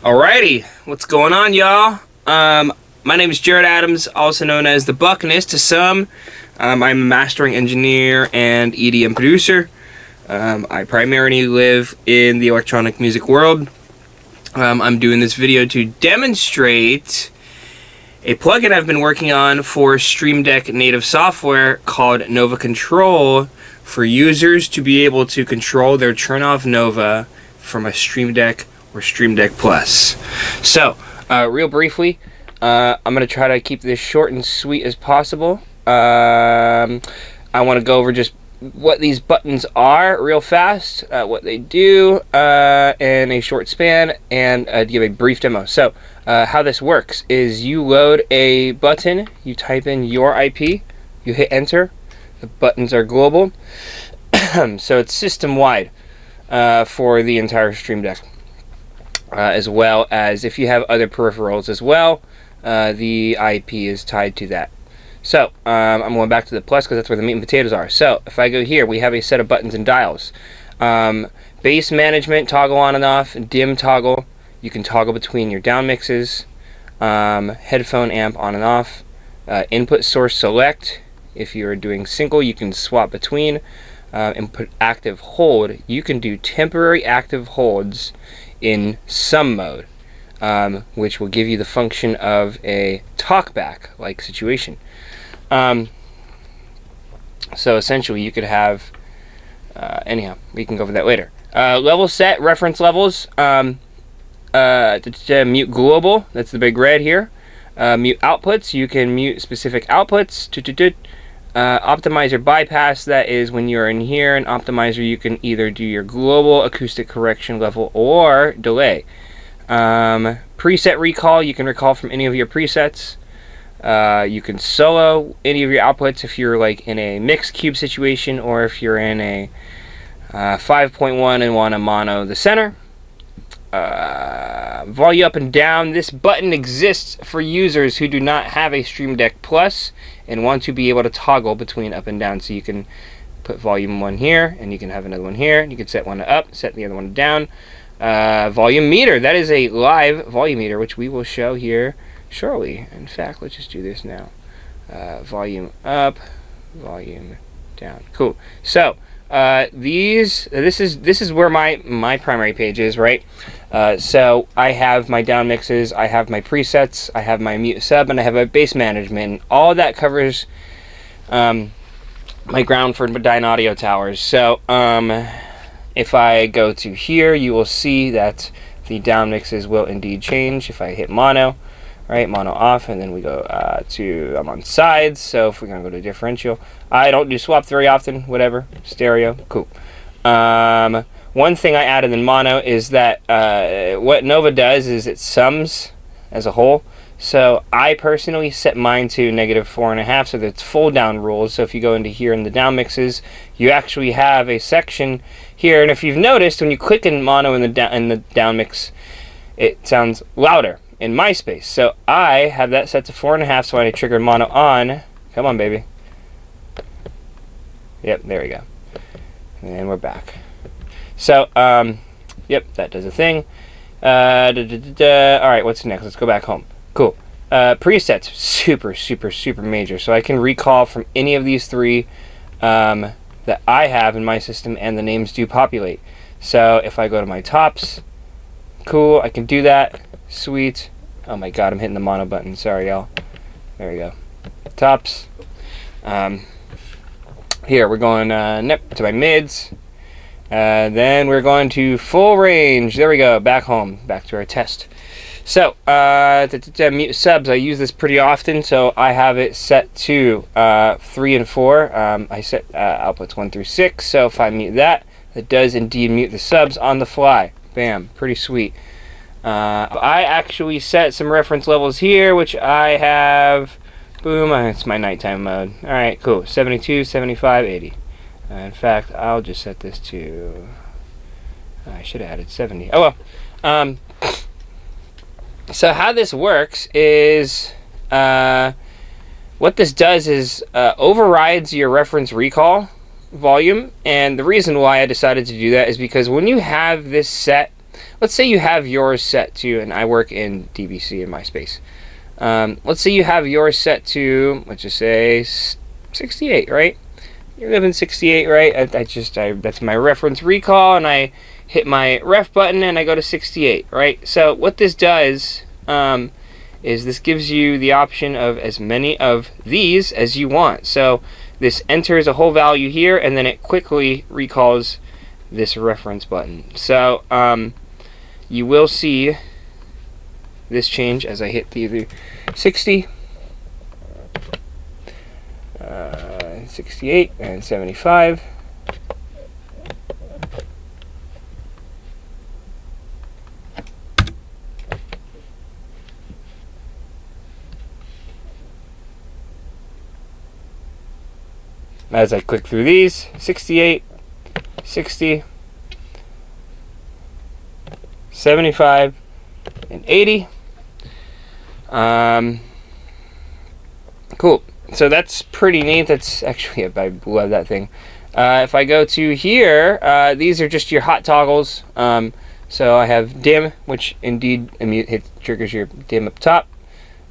Alrighty, what's going on, y'all? My name is Jared Adams, also known as the Buckinist to some. I'm a mastering engineer and EDM producer. I primarily live in the electronic music world. I'm doing this video to demonstrate a plugin I've been working on for Stream Deck native software called Nova Control for users to be able to control their Trinnov Nova from a Stream Deck or Stream Deck Plus. So, real briefly, I'm going to try to keep this short and sweet as possible. I want to go over just what these buttons are real fast, what they do in a short span, and give a brief demo. So, how this works is you load a button, you type in your IP, you hit enter, the buttons are global, so it's system-wide for the entire Stream Deck. As well as if you have other peripherals as well, the IP is tied to that. So I'm going back to the plus because that's where the meat and potatoes are. So if I go here, we have a set of buttons and dials. Bass management, toggle on and off, dim toggle. You can toggle between your down mixes, headphone amp on and off, input source select. If you're doing single, you can swap between. Input active hold. You can do temporary active holds in sum mode, which will give you the function of a talkback like situation. So essentially you could have anyhow, we can go over that later. Level set, reference levels, mute global, that's the big red here. Mute outputs, you can mute specific outputs. Optimizer bypass, that is when you're in here. An optimizer, you can either do your global acoustic correction level or delay. Preset recall, you can recall from any of your presets. You can solo any of your outputs if you're like in a mixed cube situation, or if you're in a 5.1 and want to mono the center. Volume up and down. This button exists for users who do not have a Stream Deck Plus and want to be able to toggle between up and down. So you can put volume one here, and you can have another one here. You can set one up, set the other one down. Volume meter. That is a live volume meter, which we will show here shortly. In fact, let's just do this now. Volume up, volume down. Cool. So this is where my primary page is, right? So I have my down mixes, I have my presets, I have my mute sub, and I have my bass management. And all that covers my ground for dyne audio towers. So if I go to here, you will see that the down mixes will indeed change. If I hit mono, right, mono off, and then we go to, I'm on sides, so if we're going to go to differential, I don't do swaps very often, whatever, stereo, cool. One thing I added in mono is that what Nova does is it sums as a whole, so I personally set mine to -4.5, so that's full down rules. So if you go into here in the down mixes, you actually have a section here, and if you've noticed, when you click in mono in the down mix, it sounds louder in my space. So I have that set to 4.5, so when I trigger mono on, come on baby. Yep, there we go. And we're back. So, yep, that does a thing. Alright, what's next? Let's go back home. Cool. Presets, super major. So I can recall from any of these three that I have in my system, and the names do populate. So if I go to my tops, cool, I can do that. Sweet. Oh my god, I'm hitting the mono button. Sorry, y'all. There we go. Tops. Here, we're going to my mids. Then we're going to full range. There we go. Back home. Back to our test. So, mute subs. I use this pretty often, so I have it set to 3 and 4. I set outputs 1 through 6, so if I mute that, it does indeed mute the subs on the fly. Bam. Pretty sweet. I actually set some reference levels here, which I have, boom, it's my nighttime mode. Alright, cool, 72, 75, 80. In fact, I'll just set this to, I should have added 70. Oh well. So how this works is, what this does is overrides your reference recall volume, and the reason why I decided to do that is because when you have this set let's say you have yours set to, and I work in DVC in my space. Let's say you have yours set to, let's just say 68, right? You're living 68, right? That's my reference recall, and I hit my ref button and I go to 68, right? So what this does is this gives you the option of as many of these as you want. So this enters a whole value here, and then it quickly recalls this reference button. So you will see this change as I hit the 60, 68, and 75. As I click through these, 68, 60, 75, and 80. Cool. So that's pretty neat. That's actually, I love that thing. If I go to here, these are just your hot toggles. So I have dim, which indeed triggers your dim up top.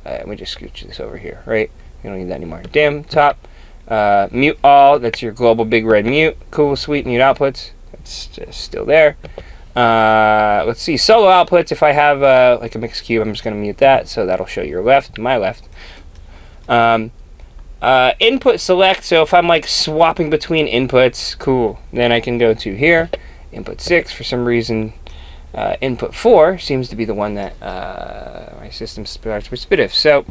Let me just scooch this over here, right? You don't need that anymore. Dim, top. Mute all, that's your global big red mute. Cool, sweet, mute outputs. That's just still there. Let's see, solo outputs. If I have like a mix cube, I'm just going to mute that, so that'll show your left, my left. Input select, so if I'm like swapping between inputs, cool. Then I can go to here, input 6, for some reason. Input 4 seems to be the one that my system starts with Diff. So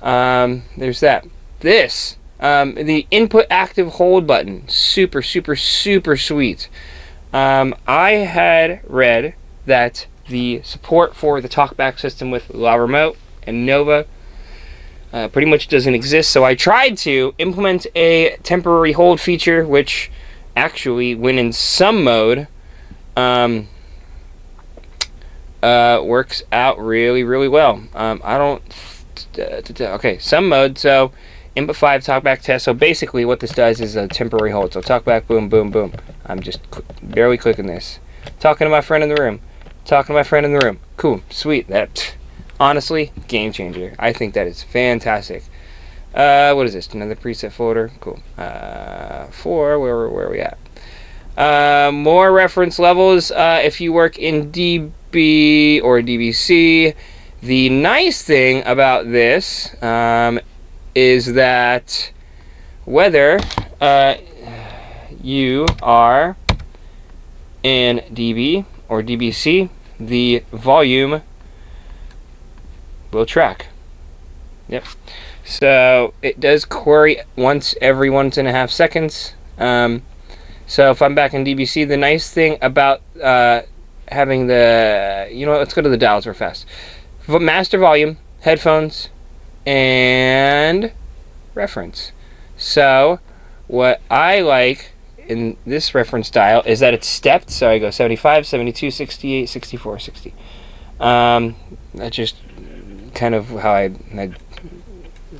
there's that. This. The input active hold button, super sweet. I had read that the support for the talkback system with La Remote and Nova pretty much doesn't exist, so I tried to implement a temporary hold feature, which actually, when in some mode, works out really well. Okay, some mode, so input 5 talkback test. So basically what this does is a temporary hold. So talkback, boom, boom, boom. I'm just barely clicking this. Talking to my friend in the room. Talking to my friend in the room. Cool, sweet. That, honestly, game changer. I think that is fantastic. What is this? Another preset folder. Cool. 4, where are we at? More reference levels. If you work in DB or DBC, the nice thing about this is that whether you are in DB or DBC, the volume will track. Yep. So it does query every 1.5 seconds. So if I'm back in DBC, the nice thing about having the, let's go to the dials real fast. Master volume, headphones, and reference. So what I like in this reference dial is that it's stepped. So I go 75, 72, 68, 64, 60. That's just kind of how I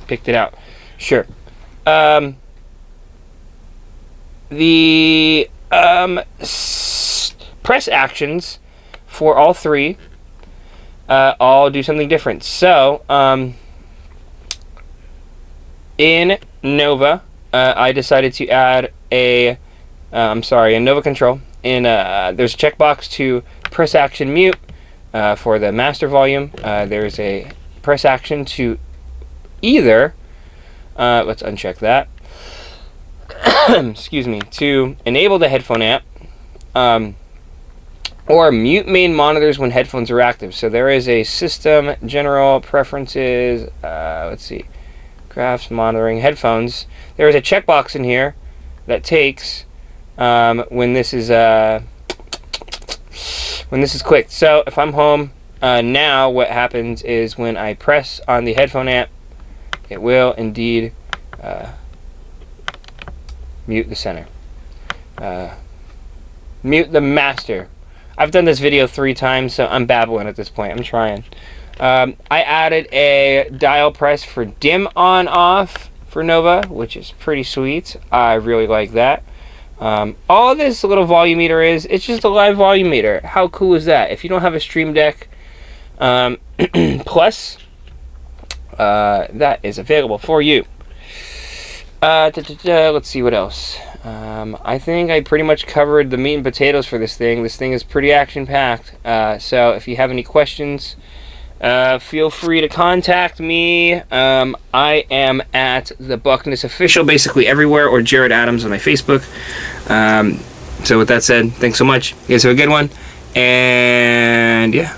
picked it out. Sure. The press actions for all three all do something different. So in Nova, I decided to add a Nova control. There's a checkbox to press action mute for the master volume. There's a press action to either, let's uncheck that, excuse me, to enable the headphone amp, or mute main monitors when headphones are active. So there is a system general preferences, let's see, graphs, monitoring, headphones. There is a checkbox in here that takes when this is clicked. So if I'm home now, what happens is when I press on the headphone amp, it will indeed mute the center, mute the master. I've done this video 3 times, so I'm babbling at this point. I'm trying. I added a dial press for dim on off for Nova, which is pretty sweet. I really like that. All this little volume meter is, it's just a live volume meter. How cool is that? If you don't have a Stream Deck Plus, that is available for you. Let's see what else. I think I pretty much covered the meat and potatoes for this thing. This thing is pretty action-packed. So if you have any questions, feel free to contact me. I am at the Buckness Official basically everywhere, or Jared Adams on my Facebook. So with that said, thanks so much. You guys have a good one. And yeah.